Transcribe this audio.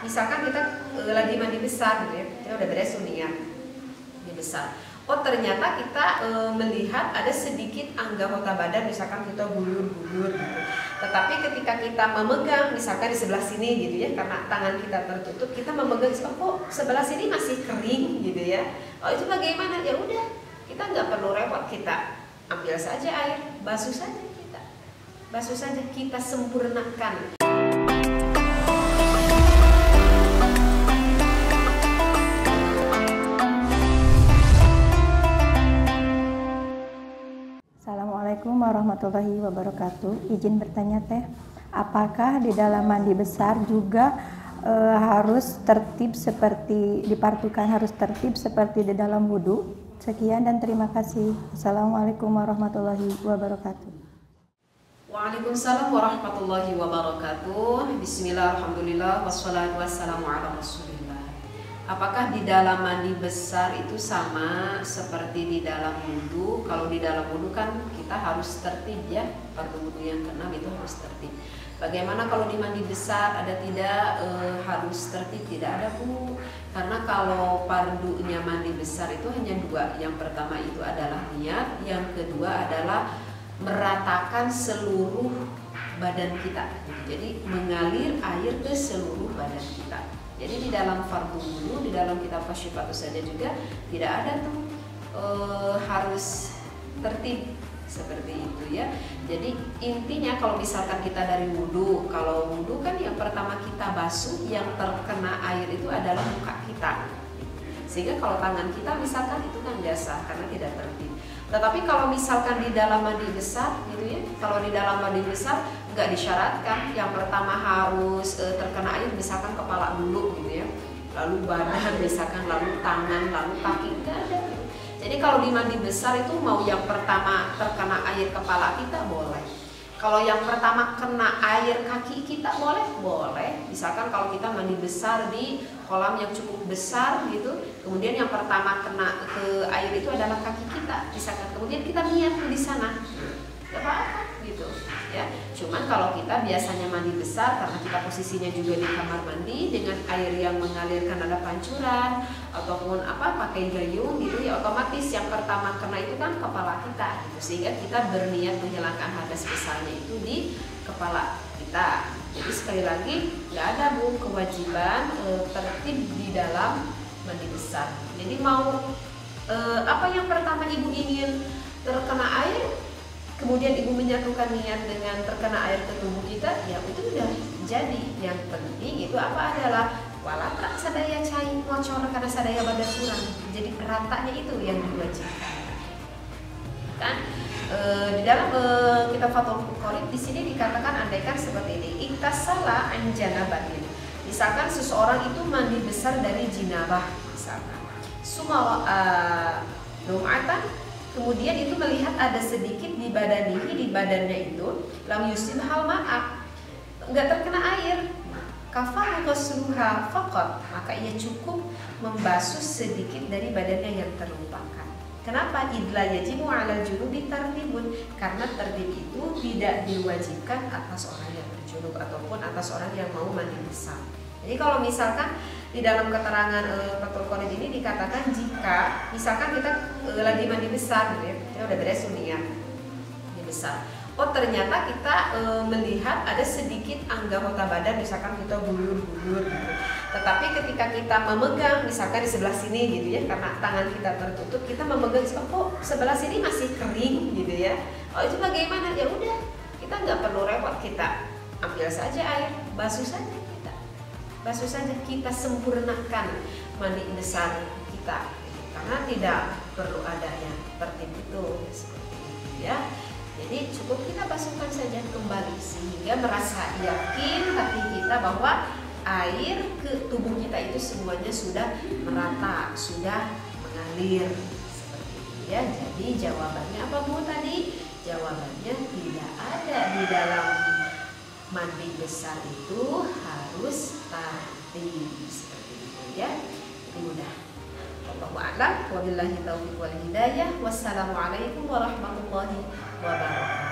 misalkan kita lagi mandi besar gitu ya, kita udah beres nih ya, mandi besar. Oh ternyata kita melihat ada sedikit anggota badan, misalkan kita gulur-gulur gitu. Tetapi ketika kita memegang, misalkan di sebelah sini gitu ya, karena tangan kita tertutup, kita memegang, oh kok sebelah sini masih kering gitu ya. Oh itu bagaimana? Ya udah, kita nggak perlu repot, kita ambil saja air, basuh saja kita sempurnakan. Assalamualaikum warahmatullahi wabarakatuh. Izin bertanya teh, apakah di dalam mandi besar juga harus tertib seperti dipartukan, harus tertib seperti di dalam wudhu? Sekian dan terima kasih. Assalamualaikum warahmatullahi wabarakatuh. Waalaikumsalam warahmatullahi wabarakatuh. Bismillah, alhamdulillah, wassalatu wassalamu ala rasulillah. Apakah di dalam mandi besar itu sama seperti di dalam wudhu? Kalau di dalam wudhu kan kita harus tertib ya, fardu wudhu yang keenam itu harus tertib. Bagaimana kalau di mandi besar, ada tidak harus tertib? Tidak ada Bu, karena kalau fardunya mandi besar itu hanya dua. Yang pertama itu adalah niat, yang kedua adalah meratakan seluruh badan kita. Jadi mengalir air ke seluruh badan kita. Jadi di dalam fardu wudhu, di dalam kitab Fasyifatus saja juga tidak ada tuh harus tertib seperti itu ya. Jadi intinya kalau misalkan kita dari wudhu, kalau wudhu kan yang pertama kita basuh, yang terkena air itu adalah muka kita. Sehingga kalau tangan kita misalkan itu kan biasa karena tidak tertib. Tetapi kalau misalkan di dalam mandi besar gitu ya, kalau di dalam mandi besar nggak disyaratkan yang pertama harus terkena air, misalkan kepala dulu gitu ya, lalu badan misalkan, lalu tangan, lalu kaki, nggak ada gitu. Jadi kalau di mandi besar itu mau yang pertama terkena air kepala kita boleh. Kalau yang pertama kena air kaki kita boleh. Misalkan kalau kita mandi besar di kolam yang cukup besar gitu, kemudian yang pertama kena ke air itu adalah kaki kita, misalkan kemudian kita niat di sana, gak apa-apa gitu ya. Cuman kalau kita biasanya mandi besar karena kita posisinya juga di kamar mandi dengan air yang mengalirkan, ada pancuran ataupun pakai gayung gitu ya, otomatis yang pertama kena itu kan kepala kita gitu. Sehingga kita berniat menghilangkan hadas besarnya itu di kepala kita. Jadi sekali lagi nggak ada Bu kewajiban tertib di dalam mandi besar. Jadi mau apa yang pertama Ibu ingin terkena air, kemudian Ibu menyatukan niat dengan terkena air ke tubuh kita, ya itu udah jadi. Yang penting itu adalah walatra sadaya cai ngocor karena sadaya badan kurang. Jadi ratanya itu yang diwajibkan. Kan di dalam kitab Fathul Qorib di sini dikatakan andaikan seperti ini, iktasala an janabatin. Misalkan seseorang itu mandi besar dari jinabah misalkan. Suma rumatan, kemudian itu melihat ada sedikit di badannya itu lam yusim hal maaf, nggak terkena air, kafaru ghusluha faqat, maka ia cukup membasuh sedikit dari badannya yang terlupakan. Kenapa? Idla yajibu 'alal junubi tartibun, karena tertib itu tidak diwajibkan atas orang yang berjunub ataupun atas orang yang mau mandi besar. Jadi kalau misalkan di dalam keterangan Fathul Qorib ini dikatakan jika misalkan kita lagi mandi besar gitu ya, kita udah beres nih ya, mandi besar. Oh ternyata kita melihat ada sedikit anggota badan, misalkan kita gulur-gulur gitu. Tetapi ketika kita memegang, misalkan di sebelah sini gitu ya, karena tangan kita tertutup, kita memegang, oh kok sebelah sini masih kering gitu ya. Oh itu bagaimana? Ya udah, kita nggak perlu repot, kita ambil saja air, basuh saja kita sempurnakan mandi besar kita, karena tidak perlu ada yang tertib itu seperti itu ya. Jadi cukup kita basuhkan saja kembali sehingga merasa yakin hati kita bahwa air ke tubuh kita itu semuanya sudah merata, sudah mengalir seperti itu ya. Jadi jawabannya apa Bu tadi? Jawabannya tidak ada di dalam mandi besar itu harus tertib seperti itu ya. Ini mudah. Wallahu a'lam, wabillahi taufiq wal hidayah. Wassalamualaikum warahmatullahi wabarakatuh.